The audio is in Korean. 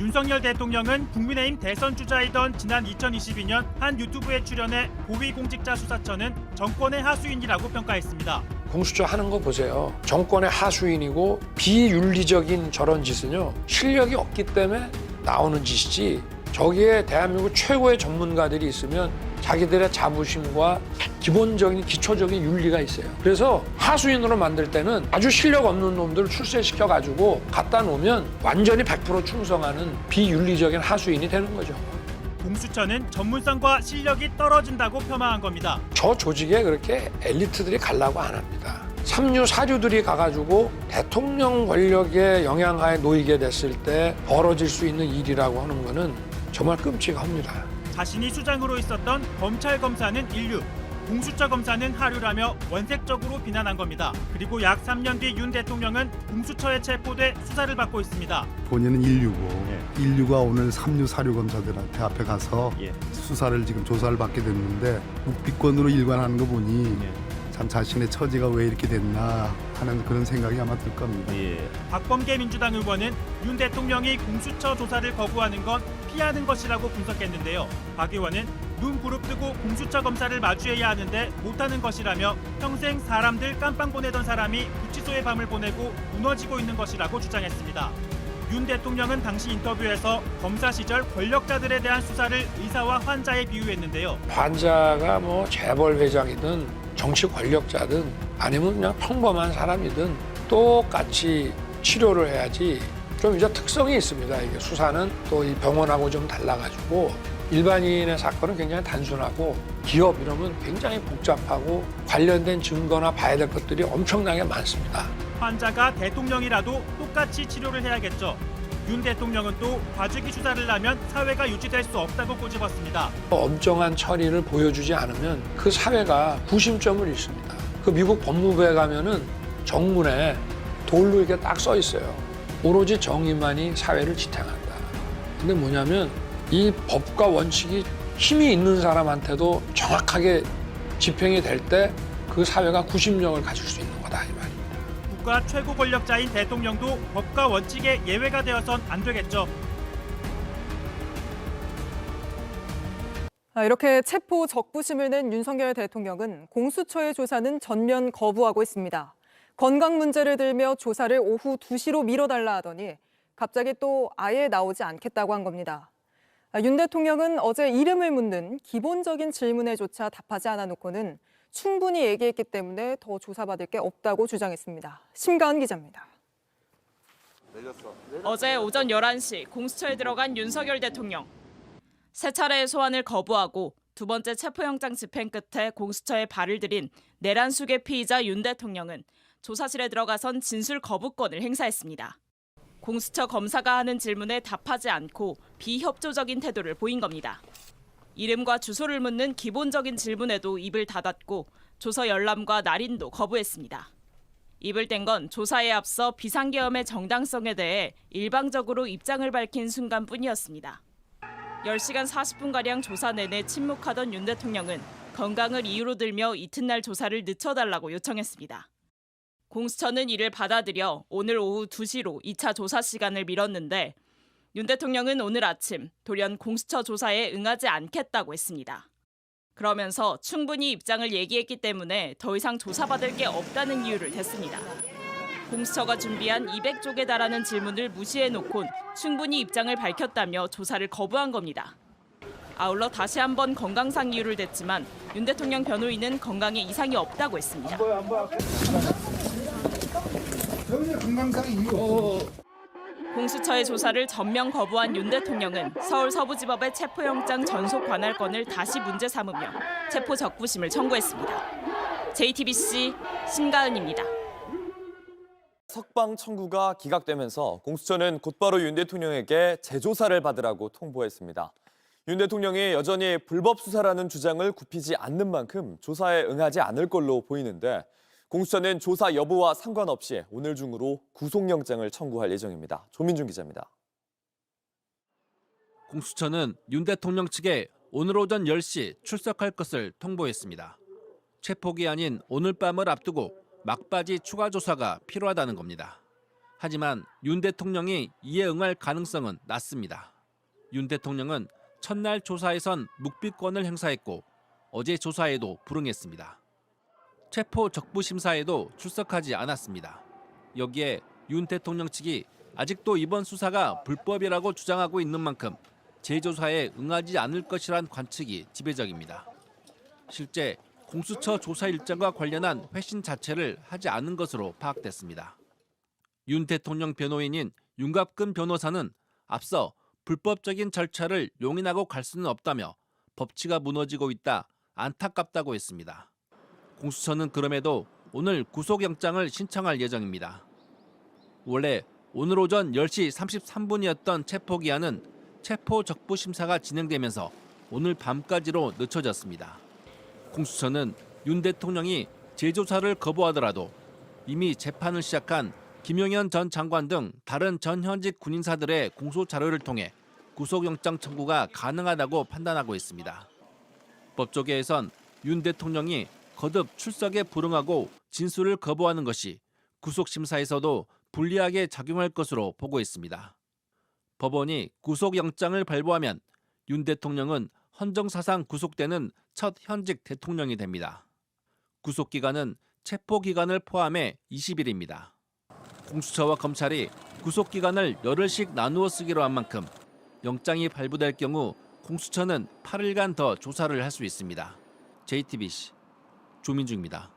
윤석열 대통령은 국민의힘 대선 주자이던 지난 2022년 한 유튜브에 출연해 고위공직자 수사처는 정권의 하수인이라고 평가했습니다. 공수처 하는 거 보세요. 정권의 하수인이고 비윤리적인 저런 짓은요. 실력이 없기 때문에 나오는 짓이지 저기에 대한민국 최고의 전문가들이 있으면 자기들의 자부심과 기본적인 기초적인 윤리가 있어요. 그래서 하수인으로 만들 때는 아주 실력 없는 놈들을 출세시켜가지고 갖다 놓으면 완전히 100% 충성하는 비윤리적인 하수인이 되는 거죠. 공수처는 전문성과 실력이 떨어진다고 폄하한 겁니다. 저 조직에 그렇게 엘리트들이 가려고 안 합니다. 삼류 사류들이 가가지고 대통령 권력의 영향하에 놓이게 됐을 때 벌어질 수 있는 일이라고 하는 거는 정말 끔찍합니다. 자신이 수장으로 있었던 검찰 검사는 인류, 공수처 검사는 하류라며 원색적으로 비난한 겁니다. 그리고 약 3년 뒤 윤 대통령은 공수처에 체포돼 수사를 받고 있습니다. 본인은 인류고 인류가 오늘 삼류 사류 검사들한테 앞에 가서 수사를 지금 조사를 받게 됐는데 묵비권으로 일관하는 거 보니 참 자신의 처지가 왜 이렇게 됐나 하는 그런 생각이 아마 들 겁니다. 박범계 민주당 의원은 윤 대통령이 공수처 조사를 거부하는 건 피하는 것이라고 분석했는데요. 박 의원은 눈 부릅뜨고 공수처 검사를 마주해야 하는데 못하는 것이라며 평생 사람들 깜빵 보내던 사람이 구치소의 밤을 보내고 무너지고 있는 것이라고 주장했습니다. 윤 대통령은 당시 인터뷰에서 검사 시절 권력자들에 대한 수사를 의사와 환자에 비유했는데요. 환자가 뭐 재벌 회장이든 정치 권력자든 아니면 그냥 평범한 사람이든 똑같이 치료를 해야지. 좀 이제 특성이 있습니다. 이게 수사는 또 이 병원하고 좀 달라가지고 일반인의 사건은 굉장히 단순하고 기업 이러면 굉장히 복잡하고 관련된 증거나 봐야 될 것들이 엄청나게 많습니다. 환자가 대통령이라도 똑같이 치료를 해야겠죠. 윤 대통령은 또 봐주기 수사를 하면 사회가 유지될 수 없다고 꼬집었습니다. 엄정한 처리를 보여주지 않으면 그 사회가 구심점을 잃습니다. 그 미국 법무부에 가면은 정문에 돌로 이렇게 딱 써 있어요. 오로지 정의만이 사회를 지탱한다. 근데 뭐냐면 이 법과 원칙이 힘이 있는 사람한테도 정확하게 집행이 될 때 그 사회가 구심력을 가질 수 있는 거다 이 말입니다. 국가 최고 권력자인 대통령도 법과 원칙에 예외가 되어선 안 되겠죠. 이렇게 체포 적부심을 낸 윤석열 대통령은 공수처의 조사는 전면 거부하고 있습니다. 건강 문제를 들며 조사를 오후 2시로 미뤄달라 하더니 갑자기 또 아예 나오지 않겠다고 한 겁니다. 윤 대통령은 어제 이름을 묻는 기본적인 질문에조차 답하지 않아 놓고는 충분히 얘기했기 때문에 더 조사받을 게 없다고 주장했습니다. 심가은 기자입니다. 어제 오전 11시 공수처에 들어간 윤석열 대통령. 세 차례의 소환을 거부하고 두 번째 체포영장 집행 끝에 공수처에 발을 들인 내란 수계 피의자 윤 대통령은 조사실에 들어가선 진술 거부권을 행사했습니다. 공수처 검사가 하는 질문에 답하지 않고 비협조적인 태도를 보인 겁니다. 이름과 주소를 묻는 기본적인 질문에도 입을 닫았고 조서 열람과 날인도 거부했습니다. 입을 뗀 건 조사에 앞서 비상계엄의 정당성에 대해 일방적으로 입장을 밝힌 순간뿐이었습니다. 10시간 40분가량 조사 내내 침묵하던 윤 대통령은 건강을 이유로 들며 이튿날 조사를 늦춰달라고 요청했습니다. 공수처는 이를 받아들여 오늘 오후 2시로 2차 조사 시간을 미뤘는데 윤 대통령은 오늘 아침 돌연 공수처 조사에 응하지 않겠다고 했습니다. 그러면서 충분히 입장을 얘기했기 때문에 더 이상 조사받을 게 없다는 이유를 댔습니다. 공수처가 준비한 200쪽에 달하는 질문을 무시해놓곤 충분히 입장을 밝혔다며 조사를 거부한 겁니다. 아울러 다시 한번 건강상 이유를 댔지만 윤 대통령 변호인은 건강에 이상이 없다고 했습니다. 건강상 이유. 공수처의 조사를 전면 거부한 윤 대통령은 서울 서부지법의 체포영장 전속 관할권을 다시 문제 삼으며 체포 적부심을 청구했습니다. JTBC 심가은입니다. 석방 청구가 기각되면서 공수처는 곧바로 윤 대통령에게 재조사를 받으라고 통보했습니다. 윤 대통령이 여전히 불법 수사라는 주장을 굽히지 않는 만큼 조사에 응하지 않을 걸로 보이는데 공수처는 조사 여부와 상관없이 오늘 중으로 구속영장을 청구할 예정입니다. 조민준 기자입니다. 공수처는 윤 대통령 측에 오늘 오전 10시 출석할 것을 통보했습니다. 체포기한인 오늘 밤을 앞두고 막바지 추가 조사가 필요하다는 겁니다. 하지만 윤 대통령이 이에 응할 가능성은 낮습니다. 윤 대통령은 첫날 조사에선 묵비권을 행사했고 어제 조사에도 불응했습니다. 체포 적부 심사에도 출석하지 않았습니다. 여기에 윤 대통령 측이 아직도 이번 수사가 불법이라고 주장하고 있는 만큼 재조사에 응하지 않을 것이란 관측이 지배적입니다. 실제 공수처 조사 일정과 관련한 회신 자체를 하지 않은 것으로 파악됐습니다. 윤 대통령 변호인인 윤갑근 변호사는 앞서 불법적인 절차를 용인하고 갈 수는 없다며 법치가 무너지고 있다, 안타깝다고 했습니다. 공수처는 그럼에도 오늘 구속영장을 신청할 예정입니다. 원래 오늘 오전 10시 33분이었던 체포기한은 체포 적부 심사가 진행되면서 오늘 밤까지로 늦춰졌습니다. 공수처는 윤 대통령이 재조사를 거부하더라도 이미 재판을 시작한 김용현 전 장관 등 다른 전현직 군인사들의 공소 자료를 통해 구속영장 청구가 가능하다고 판단하고 있습니다. 법조계에선 윤 대통령이 거듭 출석에 불응하고 진술을 거부하는 것이 구속심사에서도 불리하게 작용할 것으로 보고 있습니다. 법원이 구속영장을 발부하면 윤 대통령은 헌정사상 구속되는 첫 현직 대통령이 됩니다. 구속기간은 체포기간을 포함해 20일입니다. 공수처와 검찰이 구속기간을 열흘씩 나누어 쓰기로 한 만큼 영장이 발부될 경우 공수처는 8일간 더 조사를 할 수 있습니다. JTBC 조민주입니다.